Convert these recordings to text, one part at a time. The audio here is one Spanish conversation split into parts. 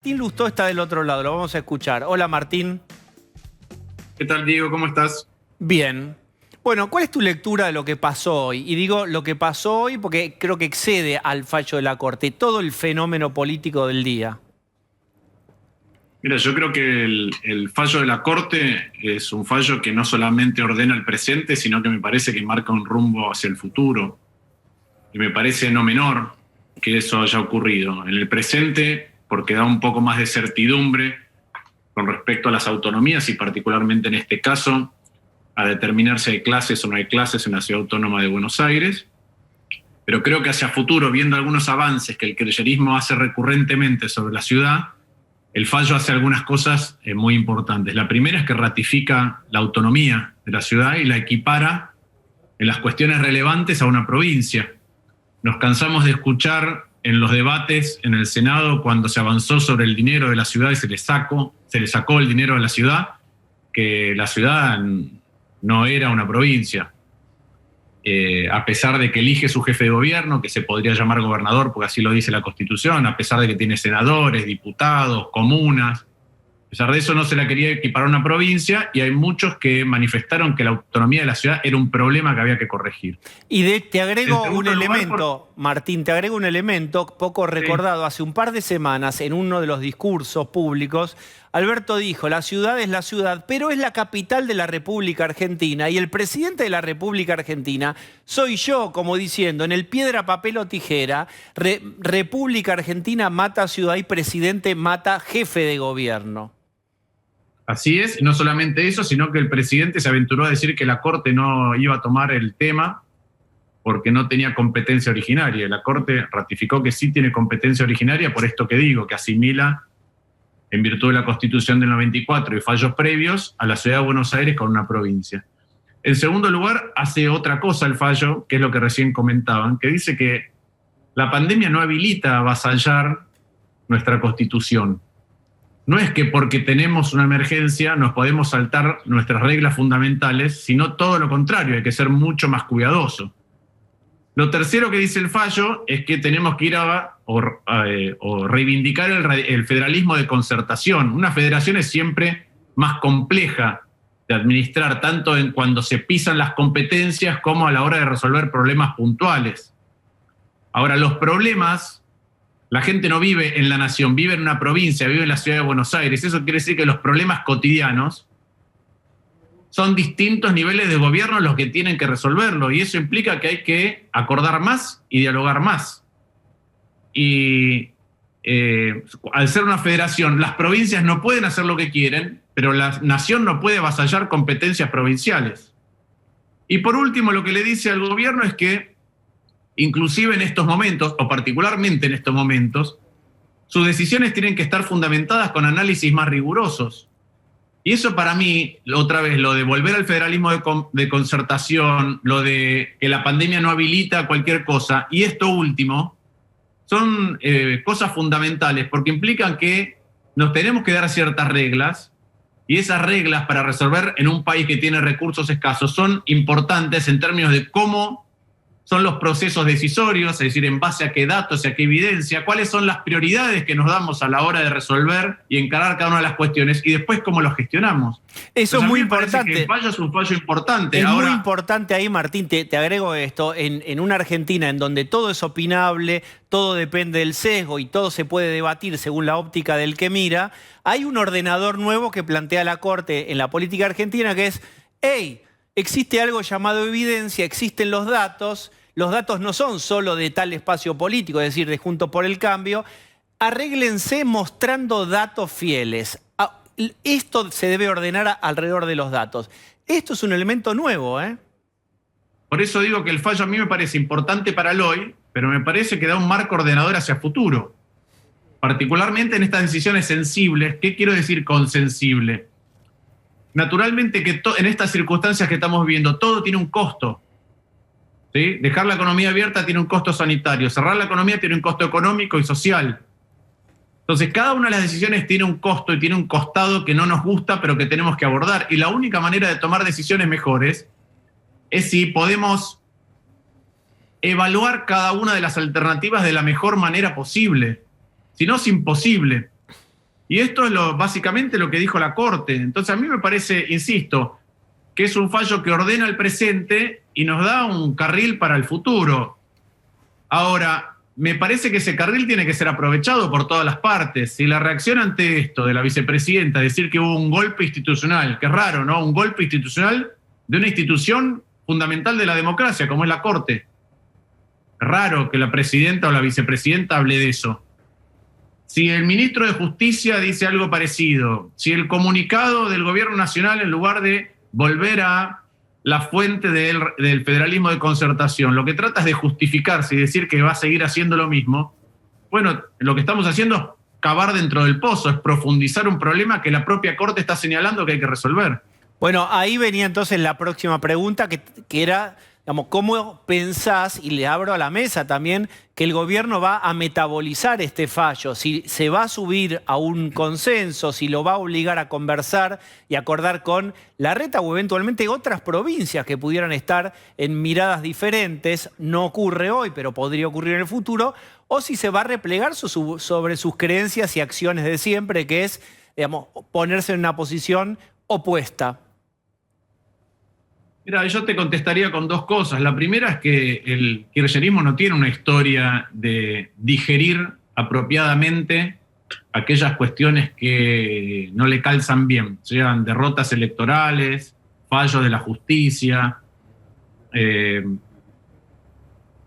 Martín Lustó está del otro lado, lo vamos a escuchar. Hola Martín. ¿Qué tal, Diego? ¿Cómo estás? Bien. Bueno, ¿cuál es tu lectura de lo que pasó hoy? Y digo lo que pasó hoy porque creo que excede al fallo de la Corte, todo el fenómeno político del día. Mira, yo creo que el fallo de la Corte es un fallo que no solamente ordena el presente, sino que me parece que marca un rumbo hacia el futuro. Y me parece no menor que eso haya ocurrido. En el presente, porque da un poco más de certidumbre con respecto a las autonomías y particularmente en este caso a determinar si hay clases o no hay clases en la Ciudad Autónoma de Buenos Aires. Pero creo que hacia futuro, viendo algunos avances que el kirchnerismo hace recurrentemente sobre la ciudad, el fallo hace algunas cosas muy importantes. La primera es que ratifica la autonomía de la ciudad y la equipara en las cuestiones relevantes a una provincia. Nos cansamos de escuchar en los debates en el Senado cuando se avanzó sobre el dinero de la ciudad y se le sacó el dinero de la ciudad, que la ciudad no era una provincia. A pesar de que elige su jefe de gobierno, que se podría llamar gobernador porque así lo dice la Constitución, a pesar de que tiene senadores, diputados, comunas, a pesar de eso no se la quería equiparar a una provincia y hay muchos que manifestaron que la autonomía de la ciudad era un problema que había que corregir. Y te agrego un elemento, Martín, te agrego un elemento poco recordado. Hace un par de semanas, en uno de los discursos públicos, Alberto dijo, la ciudad es la ciudad, pero es la capital de la República Argentina. Y el presidente de la República Argentina soy yo, como diciendo, en el piedra, papel o tijera, República Argentina mata ciudad y presidente mata jefe de gobierno. Así es, no solamente eso, sino que el presidente se aventuró a decir que la Corte no iba a tomar el tema porque no tenía competencia originaria. La Corte ratificó que sí tiene competencia originaria por esto que digo, que asimila, en virtud de la Constitución del 94 y fallos previos, a la Ciudad de Buenos Aires con una provincia. En segundo lugar, hace otra cosa el fallo, que es lo que recién comentaban, que dice que la pandemia no habilita a avasallar nuestra Constitución. No es que porque tenemos una emergencia nos podemos saltar nuestras reglas fundamentales, sino todo lo contrario, hay que ser mucho más cuidadoso. Lo tercero que dice el fallo es que tenemos que ir a reivindicar el federalismo de concertación. Una federación es siempre más compleja de administrar, tanto en cuando se pisan las competencias como a la hora de resolver problemas puntuales. Ahora, los problemas, la gente no vive en la nación, vive en una provincia, vive en la ciudad de Buenos Aires. Eso quiere decir que los problemas cotidianos son distintos niveles de gobierno los que tienen que resolverlo, y eso implica que hay que acordar más y dialogar más. Y al ser una federación, las provincias no pueden hacer lo que quieren, pero la nación no puede avasallar competencias provinciales. Y por último, lo que le dice al gobierno es que, inclusive en estos momentos, o particularmente en estos momentos, sus decisiones tienen que estar fundamentadas con análisis más rigurosos. Y eso para mí, otra vez, lo de volver al federalismo de concertación, lo de que la pandemia no habilita cualquier cosa, y esto último, son cosas fundamentales porque implican que nos tenemos que dar ciertas reglas, y esas reglas para resolver en un país que tiene recursos escasos son importantes en términos de cómo son los procesos decisorios, es decir, en base a qué datos y a qué evidencia, cuáles son las prioridades que nos damos a la hora de resolver y encarar cada una de las cuestiones, y después cómo los gestionamos. Eso es muy importante. El fallo es un fallo importante. Es muy importante ahí, Martín, te agrego esto, en una Argentina en donde todo es opinable, todo depende del sesgo y todo se puede debatir según la óptica del que mira, hay un ordenador nuevo que plantea la Corte en la política argentina que es, hey, existe algo llamado evidencia, existen los datos no son solo de tal espacio político, es decir, de Juntos por el Cambio, arréglense mostrando datos fieles. Esto se debe ordenar alrededor de los datos. Esto es un elemento nuevo, ¿eh? Por eso digo que el fallo a mí me parece importante para el hoy, pero me parece que da un marco ordenador hacia futuro. Particularmente en estas decisiones sensibles. ¿Qué quiero decir con sensible? Naturalmente que en estas circunstancias que estamos viviendo, todo tiene un costo. ¿Sí? Dejar la economía abierta tiene un costo sanitario, cerrar la economía tiene un costo económico y social. Entonces, cada una de las decisiones tiene un costo y tiene un costado que no nos gusta, pero que tenemos que abordar. Y la única manera de tomar decisiones mejores es si podemos evaluar cada una de las alternativas de la mejor manera posible. Si no, es imposible. Y esto es básicamente lo que dijo la Corte. Entonces a mí me parece, insisto, que es un fallo que ordena el presente y nos da un carril para el futuro. Ahora, me parece que ese carril tiene que ser aprovechado por todas las partes. Si la reacción ante esto de la vicepresidenta, decir que hubo un golpe institucional, que es raro, ¿no? Un golpe institucional de una institución fundamental de la democracia, como es la Corte. Raro que la presidenta o la vicepresidenta hable de eso. Si el ministro de Justicia dice algo parecido, si el comunicado del gobierno nacional, en lugar de volver a la fuente del federalismo de concertación, lo que trata es de justificarse y decir que va a seguir haciendo lo mismo, bueno, lo que estamos haciendo es cavar dentro del pozo, es profundizar un problema que la propia Corte está señalando que hay que resolver. Bueno, ahí venía entonces la próxima pregunta, que era, digamos, ¿cómo pensás, y le abro a la mesa también, que el gobierno va a metabolizar este fallo? Si se va a subir a un consenso, si lo va a obligar a conversar y acordar con Larreta o eventualmente otras provincias que pudieran estar en miradas diferentes, no ocurre hoy, pero podría ocurrir en el futuro, o si se va a replegar sobre sus creencias y acciones de siempre, que es, digamos, ponerse en una posición opuesta. Mira, yo te contestaría con dos cosas. La primera es que el kirchnerismo no tiene una historia de digerir apropiadamente aquellas cuestiones que no le calzan bien, sean derrotas electorales, fallos de la justicia,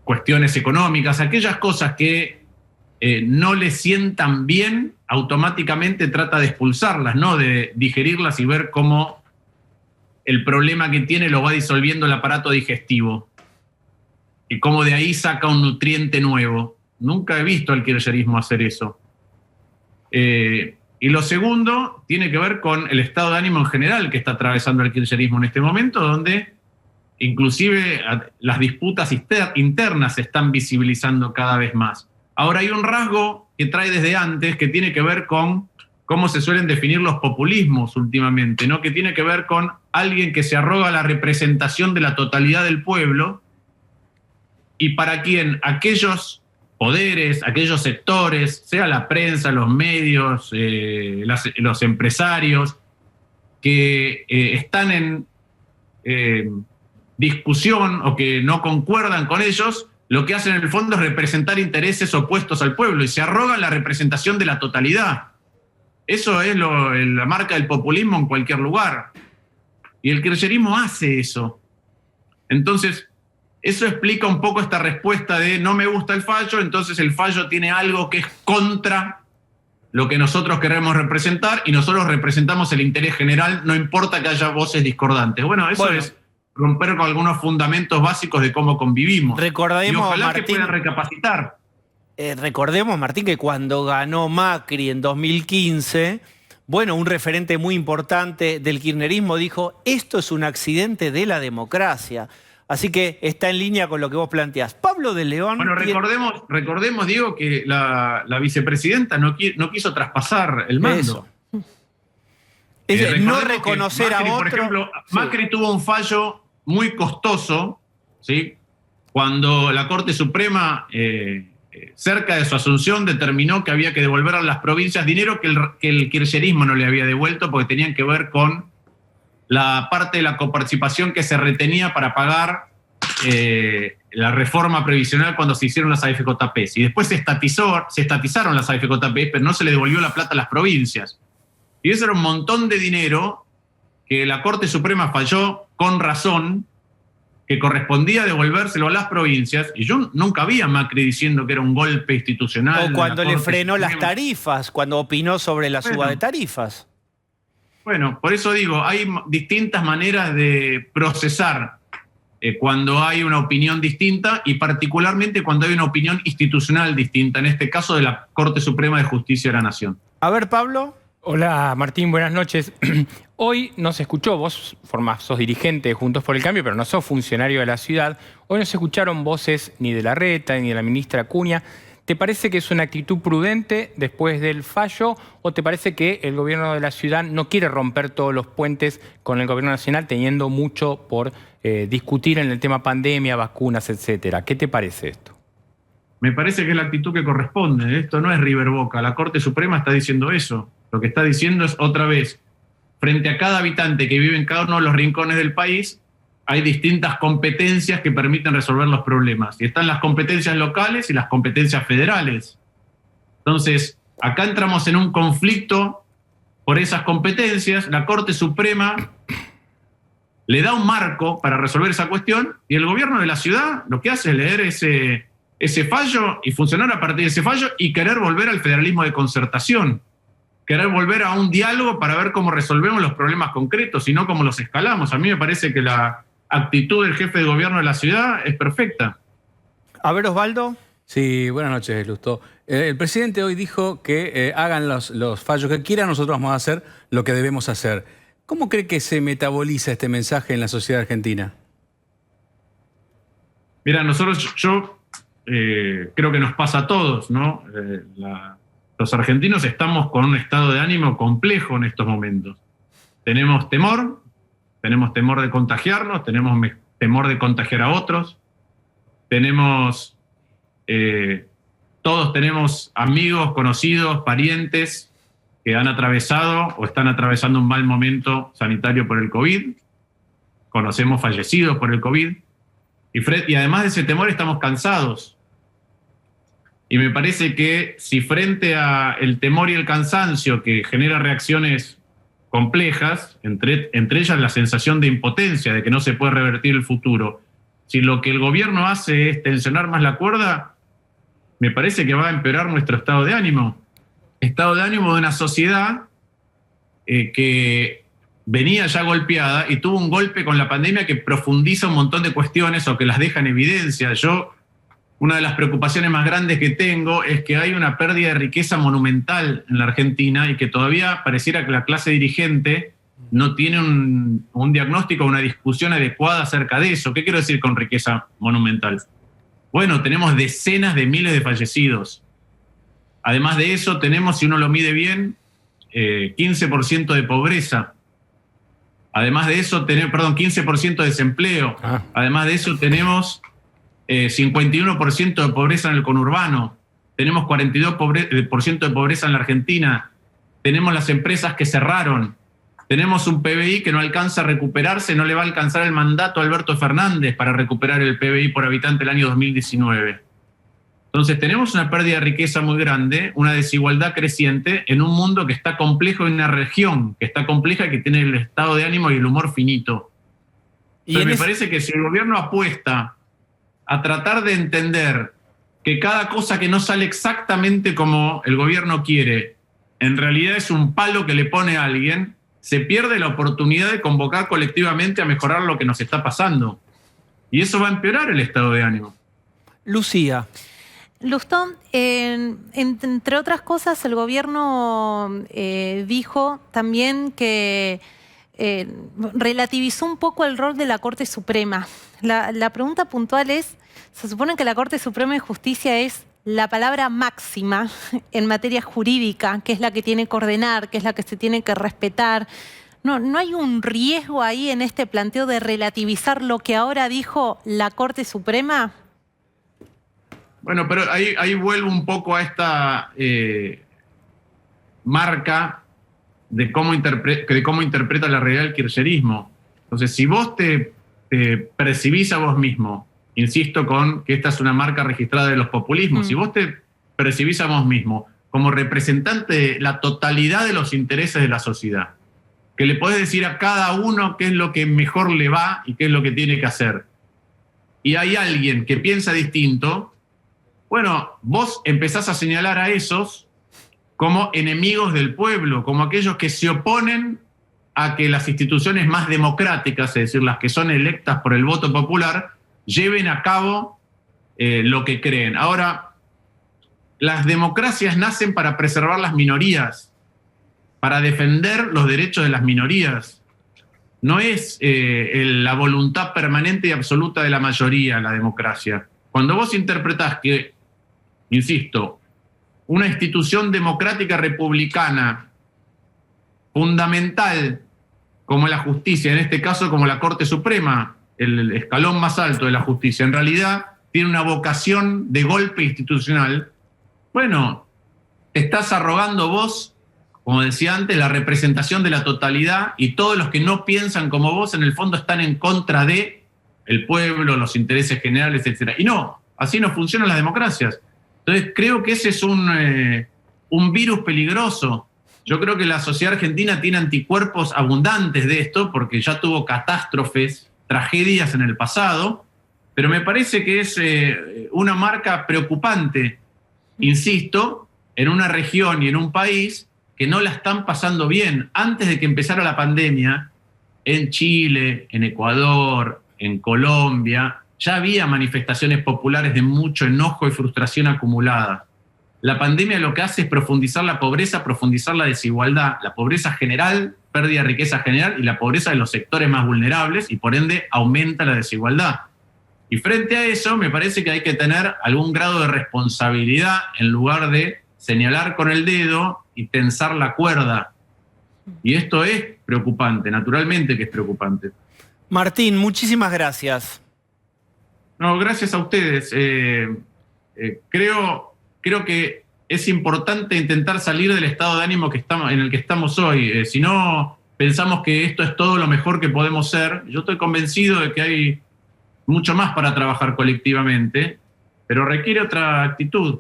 cuestiones económicas, aquellas cosas que no le sientan bien, automáticamente trata de expulsarlas, no de digerirlas y ver cómo el problema que tiene lo va disolviendo el aparato digestivo y cómo de ahí saca un nutriente nuevo. Nunca he visto al kirchnerismo hacer eso. Y lo segundo tiene que ver con el estado de ánimo en general que está atravesando el kirchnerismo en este momento, donde inclusive las disputas internas se están visibilizando cada vez más. Ahora hay un rasgo que trae desde antes que tiene que ver con cómo se suelen definir los populismos últimamente, ¿no? Que tiene que ver con alguien que se arroga la representación de la totalidad del pueblo y para quien aquellos poderes, aquellos sectores, sea la prensa, los medios, los empresarios, que están en discusión o que no concuerdan con ellos, lo que hacen en el fondo es representar intereses opuestos al pueblo y se arrogan la representación de la totalidad. Eso es la marca del populismo en cualquier lugar. Y el kirchnerismo hace eso. Entonces, eso explica un poco esta respuesta de no me gusta el fallo, entonces el fallo tiene algo que es contra lo que nosotros queremos representar y nosotros representamos el interés general, no importa que haya voces discordantes. Bueno, eso es romper con algunos fundamentos básicos de cómo convivimos. Recordemos, y ojalá Martín, que puedan recapacitar. Recordemos, Martín, que cuando ganó Macri en 2015, bueno, un referente muy importante del kirchnerismo dijo, esto es un accidente de la democracia. Así que está en línea con lo que vos planteás. Pablo de León... Bueno, recordemos, Diego, que la vicepresidenta no quiso traspasar el mando. No reconocer Macri, a otro... Por ejemplo, Macri tuvo un fallo muy costoso, ¿sí? Cuando la Corte Suprema... cerca de su asunción determinó que había que devolver a las provincias dinero que el kirchnerismo no le había devuelto porque tenían que ver con la parte de la coparticipación que se retenía para pagar la reforma previsional cuando se hicieron las AFJP. Y después se estatizaron las AFJP, pero no se le devolvió la plata a las provincias. Y eso era un montón de dinero que la Corte Suprema falló con razón, que correspondía devolvérselo a las provincias, y yo nunca vi a Macri diciendo que era un golpe institucional. O cuando le frenó las tarifas, cuando opinó sobre la suba de tarifas. Bueno, por eso digo, hay distintas maneras de procesar cuando hay una opinión distinta y particularmente cuando hay una opinión institucional distinta, en este caso de la Corte Suprema de Justicia de la Nación. A ver, Pablo. Hola Martín, buenas noches. Hoy no se escuchó, vos sos dirigente de Juntos por el Cambio, pero no sos funcionario de la ciudad. Hoy no se escucharon voces ni de Larreta ni de la ministra Acuña. ¿Te parece que es una actitud prudente después del fallo o te parece que el gobierno de la ciudad no quiere romper todos los puentes con el gobierno nacional teniendo mucho por discutir en el tema pandemia, vacunas, etcétera? ¿Qué te parece esto? Me parece que es la actitud que corresponde. Esto no es River Boca. La Corte Suprema está diciendo eso. Lo que está diciendo es, otra vez, frente a cada habitante que vive en cada uno de los rincones del país, hay distintas competencias que permiten resolver los problemas. Y están las competencias locales y las competencias federales. Entonces, acá entramos en un conflicto por esas competencias. La Corte Suprema le da un marco para resolver esa cuestión y el gobierno de la ciudad lo que hace es leer ese fallo y funcionar a partir de ese fallo y querer volver al federalismo de concertación, querer volver a un diálogo para ver cómo resolvemos los problemas concretos y no cómo los escalamos. A mí me parece que la actitud del jefe de gobierno de la ciudad es perfecta. A ver, Osvaldo. Sí, buenas noches, Lustó. El presidente hoy dijo que hagan los fallos que quieran, nosotros vamos a hacer lo que debemos hacer. ¿Cómo cree que se metaboliza este mensaje en la sociedad argentina? Mira, yo creo que nos pasa a todos, ¿no? Los argentinos estamos con un estado de ánimo complejo en estos momentos. Tenemos temor de contagiarnos, tenemos temor de contagiar a otros, todos tenemos amigos, conocidos, parientes que han atravesado o están atravesando un mal momento sanitario por el COVID, conocemos fallecidos por el COVID, y además de ese temor estamos cansados. Y me parece que si frente al temor y el cansancio que genera reacciones complejas, entre ellas la sensación de impotencia, de que no se puede revertir el futuro, si lo que el gobierno hace es tensionar más la cuerda, me parece que va a empeorar nuestro estado de ánimo. Estado de ánimo de una sociedad que venía ya golpeada y tuvo un golpe con la pandemia que profundiza un montón de cuestiones o que las deja en evidencia. Una de las preocupaciones más grandes que tengo es que hay una pérdida de riqueza monumental en la Argentina y que todavía pareciera que la clase dirigente no tiene un diagnóstico o una discusión adecuada acerca de eso. ¿Qué quiero decir con riqueza monumental? Bueno, tenemos decenas de miles de fallecidos. Además de eso, tenemos, si uno lo mide bien, 15% de pobreza. Además de eso, 15% de desempleo. Además de eso, tenemos 51% de pobreza en el conurbano. Tenemos 42% de pobreza en la Argentina. Tenemos las empresas que cerraron. Tenemos un PBI que no alcanza a recuperarse, no le va a alcanzar el mandato a Alberto Fernández para recuperar el PBI por habitante el año 2019. Entonces tenemos una pérdida de riqueza muy grande, una desigualdad creciente en un mundo que está complejo, en una región que está compleja, que tiene el estado de ánimo y el humor finito. Pero me parece que si el gobierno apuesta a tratar de entender que cada cosa que no sale exactamente como el gobierno quiere, en realidad es un palo que le pone a alguien, se pierde la oportunidad de convocar colectivamente a mejorar lo que nos está pasando. Y eso va a empeorar el estado de ánimo. Lucía. Lustó, entre otras cosas, el gobierno dijo también que relativizó un poco el rol de la Corte Suprema. La pregunta puntual es, se supone que la Corte Suprema de Justicia es la palabra máxima en materia jurídica, que es la que tiene que ordenar, que es la que se tiene que respetar. ¿No hay un riesgo ahí en este planteo de relativizar lo que ahora dijo la Corte Suprema? Bueno, pero ahí vuelvo un poco a esta marca de cómo interpreta la realidad el kirchnerismo. Entonces, si vos te percibís a vos mismo, insisto con que esta es una marca registrada de los populismos, si vos te percibís a vos mismo como representante de la totalidad de los intereses de la sociedad, que le podés decir a cada uno qué es lo que mejor le va y qué es lo que tiene que hacer, y hay alguien que piensa distinto, bueno, vos empezás a señalar a esos como enemigos del pueblo, como aquellos que se oponen a que las instituciones más democráticas, es decir, las que son electas por el voto popular, lleven a cabo lo que creen. Ahora, las democracias nacen para preservar las minorías, para defender los derechos de las minorías. No es la voluntad permanente y absoluta de la mayoría la democracia. Cuando vos interpretás que, insisto, una institución democrática republicana fundamental como la justicia, en este caso como la Corte Suprema, el escalón más alto de la justicia, en realidad tiene una vocación de golpe institucional, bueno, te estás arrogando vos como decía antes, la representación de la totalidad, y todos los que no piensan como vos en el fondo están en contra de el pueblo, los intereses generales, etc. Y no, así no funcionan las democracias. Entonces creo que ese es un virus peligroso. Yo creo que la sociedad argentina tiene anticuerpos abundantes de esto, porque ya tuvo catástrofes, tragedias en el pasado, pero me parece que es una marca preocupante, insisto, en una región y en un país que no la están pasando bien. Antes de que empezara la pandemia, en Chile, en Ecuador, en Colombia, ya había manifestaciones populares de mucho enojo y frustración acumulada. La pandemia lo que hace es profundizar la pobreza, profundizar la desigualdad, la pobreza general, pérdida de riqueza general, y la pobreza de los sectores más vulnerables, y por ende aumenta la desigualdad. Y frente a eso me parece que hay que tener algún grado de responsabilidad en lugar de señalar con el dedo y tensar la cuerda. Y esto es preocupante, naturalmente que es preocupante. Martín, muchísimas gracias. No, gracias a ustedes. Creo que es importante intentar salir del estado de ánimo en el que estamos hoy. Si no pensamos que esto es todo lo mejor que podemos ser, yo estoy convencido de que hay mucho más para trabajar colectivamente, pero requiere otra actitud.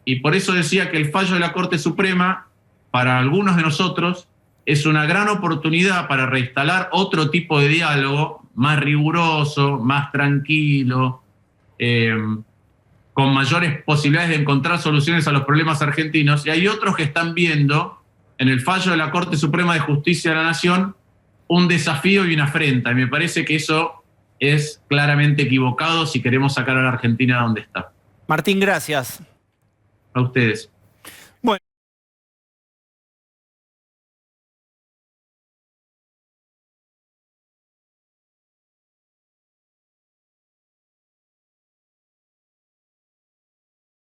Y por eso decía que el fallo de la Corte Suprema, para algunos de nosotros, es una gran oportunidad para reinstalar otro tipo de diálogo más riguroso, más tranquilo, con mayores posibilidades de encontrar soluciones a los problemas argentinos. Y hay otros que están viendo en el fallo de la Corte Suprema de Justicia de la Nación un desafío y una afrenta. Y me parece que eso es claramente equivocado si queremos sacar a la Argentina de donde está. Martín, gracias. A ustedes.